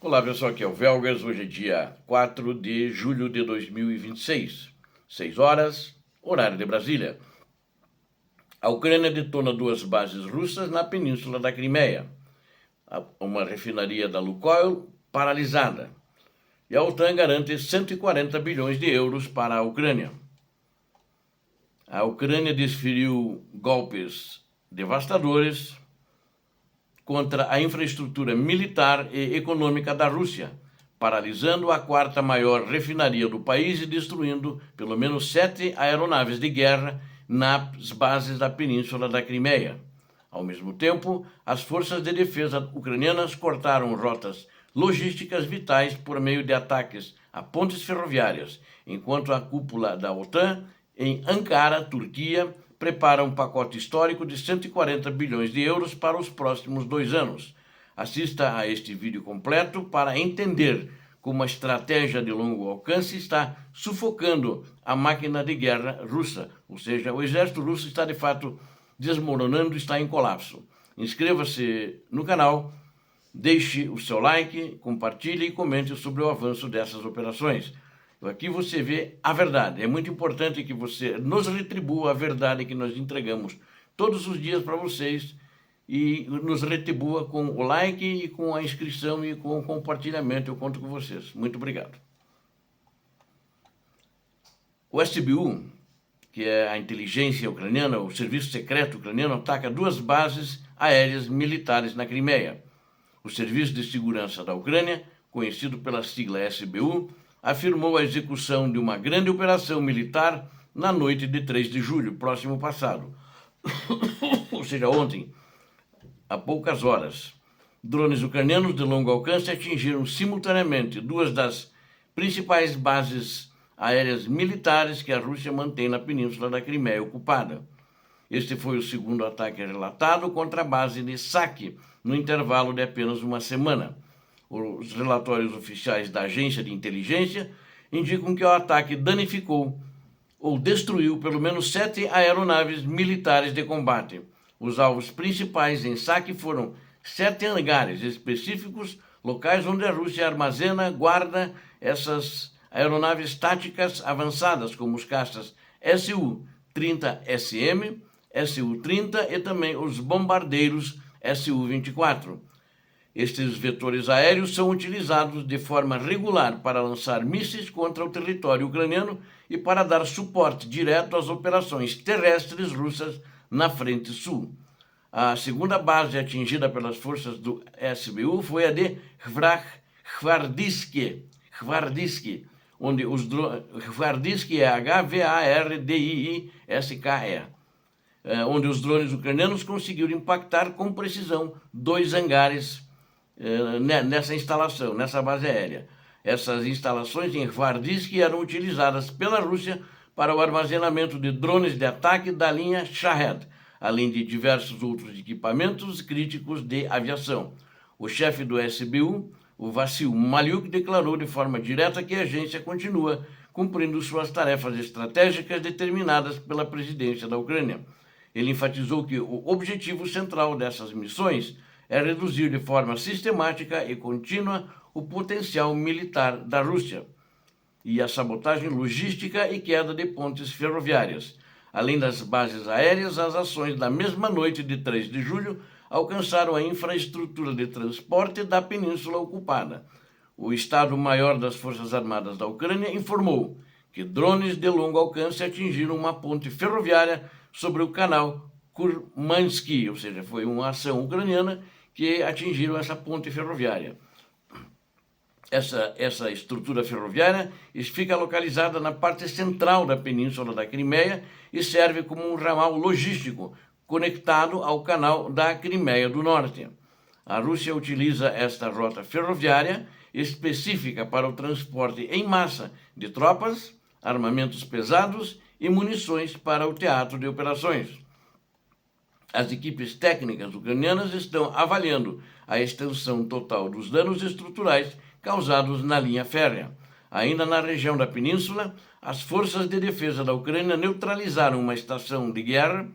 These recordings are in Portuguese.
Olá pessoal, aqui é o Velgas, hoje é dia 4 de julho de 2026, 6 horas, horário de Brasília. A Ucrânia detona duas bases russas na península da Crimeia, uma refinaria da Lukoil paralisada, e a OTAN garante 140 bilhões de euros para a Ucrânia. A Ucrânia desferiu golpes devastadores contra a infraestrutura militar e econômica da Rússia, paralisando a quarta maior refinaria do país e destruindo pelo menos 7 aeronaves de guerra nas bases da península da Crimeia. Ao mesmo tempo, as forças de defesa ucranianas cortaram rotas logísticas vitais por meio de ataques a pontes ferroviárias, enquanto a cúpula da OTAN, em Ankara, Turquia, prepara um pacote histórico de 140 bilhões de euros para os próximos 2 anos. Assista a este vídeo completo para entender como a estratégia de longo alcance está sufocando a máquina de guerra russa, ou seja, o exército russo está de fato desmoronando, está em colapso. Inscreva-se no canal, deixe o seu like, compartilhe e comente sobre o avanço dessas operações. Aqui você vê a verdade. É muito importante que você nos retribua a verdade que nós entregamos todos os dias para vocês e nos retribua com o like e com a inscrição e com o compartilhamento. Eu conto com vocês. Muito obrigado. O SBU, que é a inteligência ucraniana, o serviço secreto ucraniano, ataca duas bases aéreas militares na Crimeia. O Serviço de Segurança da Ucrânia, conhecido pela sigla SBU, afirmou a execução de uma grande operação militar na noite de 3 de julho, próximo passado, ou seja, ontem, há poucas horas. Drones ucranianos de longo alcance atingiram simultaneamente duas das principais bases aéreas militares que a Rússia mantém na península da Crimeia ocupada. Este foi o segundo ataque relatado contra a base de Saki, no intervalo de apenas uma semana. Os relatórios oficiais da agência de inteligência indicam que o ataque danificou ou destruiu pelo menos 7 aeronaves militares de combate. Os alvos principais em Saki foram 7 hangares específicos, locais onde a Rússia armazena, guarda essas aeronaves táticas avançadas, como os caças Su-30SM, Su-30 e também os bombardeiros Su-24. Estes vetores aéreos são utilizados de forma regular para lançar mísseis contra o território ucraniano e para dar suporte direto às operações terrestres russas na frente sul. A segunda base atingida pelas forças do SBU foi a de Hvardiske, onde os Hvardiske é Hvardiiske, onde os drones ucranianos conseguiram impactar com precisão 2 hangares nessa instalação, nessa base aérea. Essas instalações em Hvardiske eram utilizadas pela Rússia para o armazenamento de drones de ataque da linha Shahed, além de diversos outros equipamentos críticos de aviação. O chefe do SBU, o Vassil Maliuk, declarou de forma direta que a agência continua cumprindo suas tarefas estratégicas determinadas pela presidência da Ucrânia. Ele enfatizou que o objetivo central dessas missões é reduzir de forma sistemática e contínua o potencial militar da Rússia e a sabotagem logística e queda de pontes ferroviárias. Além das bases aéreas, as ações da mesma noite de 3 de julho alcançaram a infraestrutura de transporte da península ocupada. O Estado-Maior das Forças Armadas da Ucrânia informou que drones de longo alcance atingiram uma ponte ferroviária sobre o canal Kurmansky, ou seja, foi uma ação ucraniana que atingiram essa ponte ferroviária. Essa estrutura ferroviária fica localizada na parte central da península da Crimeia e serve como um ramal logístico conectado ao canal da Crimeia do Norte. A Rússia utiliza esta rota ferroviária específica para o transporte em massa de tropas, armamentos pesados e munições para o teatro de operações. As equipes técnicas ucranianas estão avaliando a extensão total dos danos estruturais causados na linha férrea. Ainda na região da península, as forças de defesa da Ucrânia neutralizaram uma estação de guerra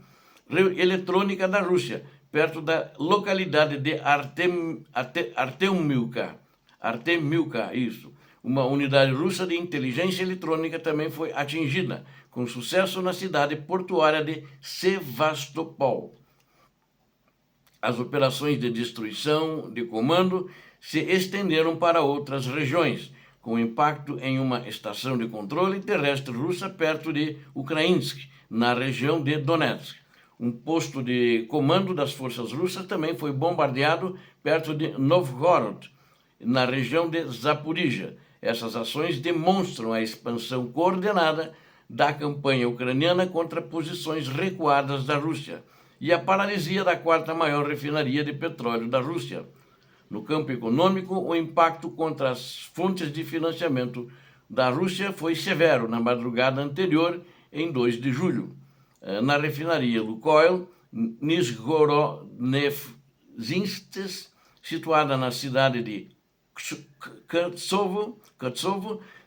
eletrônica da Rússia, perto da localidade de Artemivka, Artemilka, isso. Uma unidade russa de inteligência eletrônica também foi atingida, com sucesso na cidade portuária de Sevastopol. As operações de destruição de comando se estenderam para outras regiões, com impacto em uma estação de controle terrestre russa perto de Ukrainsk, na região de Donetsk. Um posto de comando das forças russas também foi bombardeado perto de Novgorod, na região de Zaporizhia. Essas ações demonstram a expansão coordenada da campanha ucraniana contra posições recuadas da Rússia e a paralisia da quarta maior refinaria de petróleo da Rússia. No campo econômico, o impacto contra as fontes de financiamento da Rússia foi severo na madrugada anterior, em 2 de julho. Na refinaria Lukoil, Nizhgorodnefzinsk, situada na cidade de Khertsovo,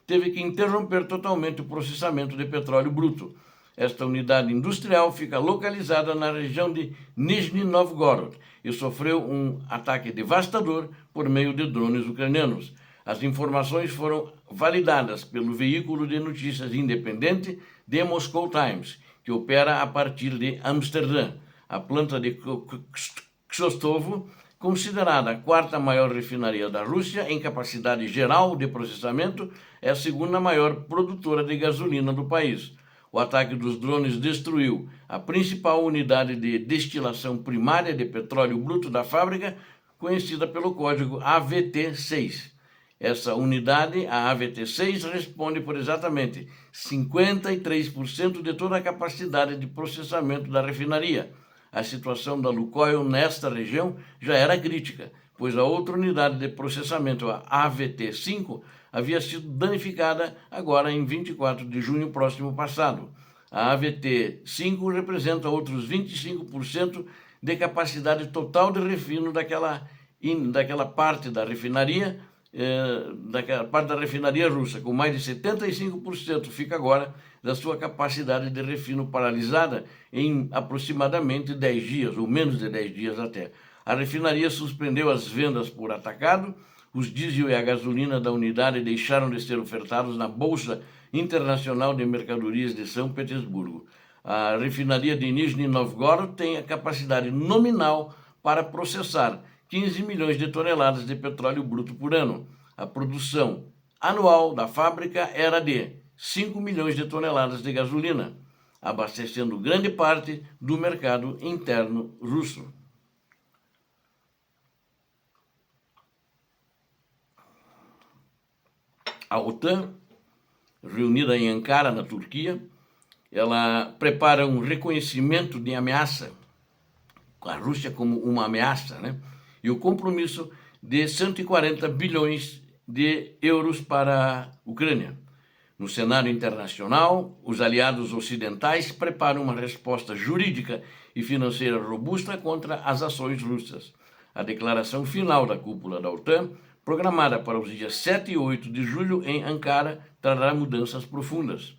teve que interromper totalmente o processamento de petróleo bruto. Esta unidade industrial fica localizada na região de Nizhny Novgorod e sofreu um ataque devastador por meio de drones ucranianos. As informações foram validadas pelo veículo de notícias independente The Moscow Times, que opera a partir de Amsterdã. A planta de Khertsovo, considerada a quarta maior refinaria da Rússia em capacidade geral de processamento, é a segunda maior produtora de gasolina do país. O ataque dos drones destruiu a principal unidade de destilação primária de petróleo bruto da fábrica, conhecida pelo código AVT6. Essa unidade, a AVT6, responde por exatamente 53% de toda a capacidade de processamento da refinaria. A situação da Lukoil nesta região já era crítica, pois a outra unidade de processamento, a AVT5, havia sido danificada agora em 24 de junho próximo passado. A AVT5 representa outros 25% de capacidade total de refino daquela parte da refinaria, russa, com mais de 75% fica agora da sua capacidade de refino paralisada em aproximadamente 10 dias, ou menos de 10 dias até. A refinaria suspendeu as vendas por atacado. Os diesel e a gasolina da unidade deixaram de ser ofertados na Bolsa Internacional de Mercadorias de São Petersburgo. A refinaria de Nizhny Novgorod tem a capacidade nominal para processar 15 milhões de toneladas de petróleo bruto por ano. A produção anual da fábrica era de 5 milhões de toneladas de gasolina, abastecendo grande parte do mercado interno russo. A OTAN, reunida em Ankara, na Turquia, ela prepara um reconhecimento de ameaça, a Rússia como uma ameaça, né? E o compromisso de 140 bilhões de euros para a Ucrânia. No cenário internacional, os aliados ocidentais preparam uma resposta jurídica e financeira robusta contra as ações russas. A declaração final da cúpula da OTAN, programada para os dias 7 e 8 de julho em Ankara, trará mudanças profundas.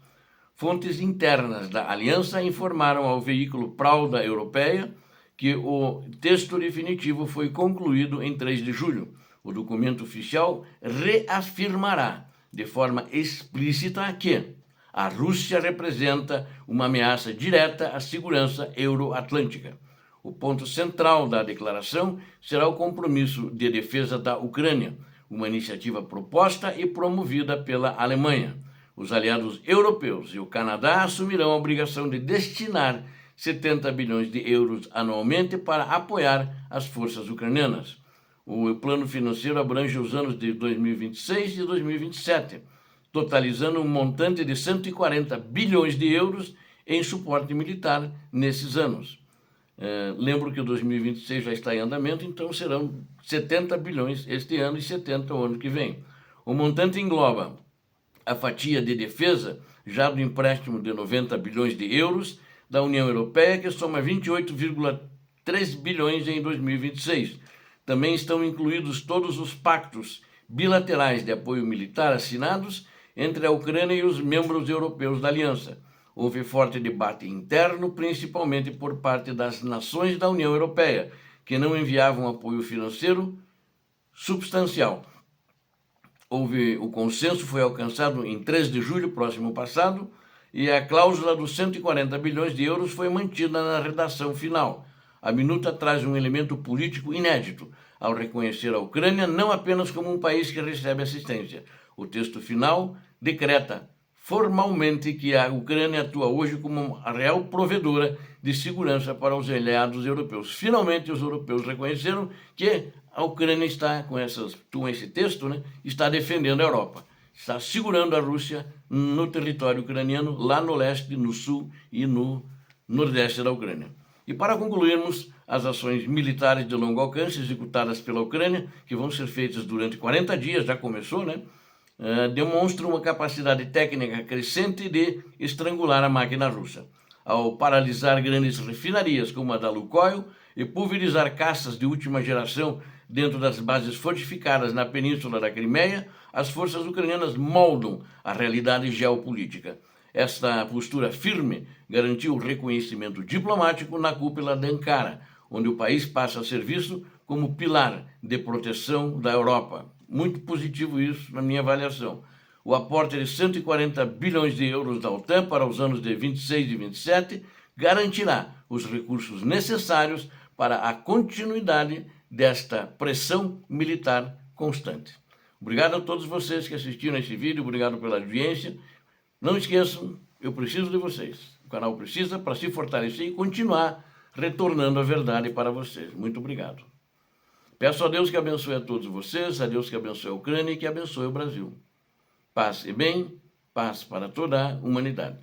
Fontes internas da aliança informaram ao veículo Pravda Europeia que o texto definitivo foi concluído em 3 de julho. O documento oficial reafirmará de forma explícita que a Rússia representa uma ameaça direta à segurança euroatlântica. O ponto central da declaração será o compromisso de defesa da Ucrânia, uma iniciativa proposta e promovida pela Alemanha. Os aliados europeus e o Canadá assumirão a obrigação de destinar 70 bilhões de euros anualmente para apoiar as forças ucranianas. O plano financeiro abrange os anos de 2026 e 2027, totalizando um montante de 140 bilhões de euros em suporte militar nesses anos. Lembro que o 2026 já está em andamento, então serão 70 bilhões este ano e 70 o ano que vem. O montante engloba a fatia de defesa, já do empréstimo de 90 bilhões de euros da União Europeia, que soma 28,3 bilhões em 2026. Também estão incluídos todos os pactos bilaterais de apoio militar assinados entre a Ucrânia e os membros europeus da aliança. Houve forte debate interno, principalmente por parte das nações da União Europeia, que não enviavam apoio financeiro substancial. O consenso foi alcançado em 3 de julho próximo passado e a cláusula dos 140 bilhões de euros foi mantida na redação final. A minuta traz um elemento político inédito, ao reconhecer a Ucrânia não apenas como um país que recebe assistência. O texto final decreta formalmente que a Ucrânia atua hoje como a real provedora de segurança para os aliados europeus. Finalmente, os europeus reconheceram que a Ucrânia está, com esse texto, está defendendo a Europa. Está segurando a Rússia no território ucraniano, lá no leste, no sul e no nordeste da Ucrânia. E para concluirmos, as ações militares de longo alcance executadas pela Ucrânia, que vão ser feitas durante 40 dias, já começou, demonstram uma capacidade técnica crescente de estrangular a máquina russa. Ao paralisar grandes refinarias como a da Lukoil e pulverizar caças de última geração dentro das bases fortificadas na península da Crimeia, as forças ucranianas moldam a realidade geopolítica. Esta postura firme garantiu o reconhecimento diplomático na cúpula de Ankara, onde o país passa a ser visto como pilar de proteção da Europa. Muito positivo isso na minha avaliação. O aporte de 140 bilhões de euros da OTAN para os anos de 26 e 27 garantirá os recursos necessários para a continuidade desta pressão militar constante. Obrigado a todos vocês que assistiram esse vídeo, obrigado pela audiência. Não esqueçam, eu preciso de vocês. O canal precisa para se fortalecer e continuar retornando a verdade para vocês. Muito obrigado. Peço a Deus que abençoe a todos vocês, a Deus que abençoe a Ucrânia e que abençoe o Brasil. Paz e bem, paz para toda a humanidade.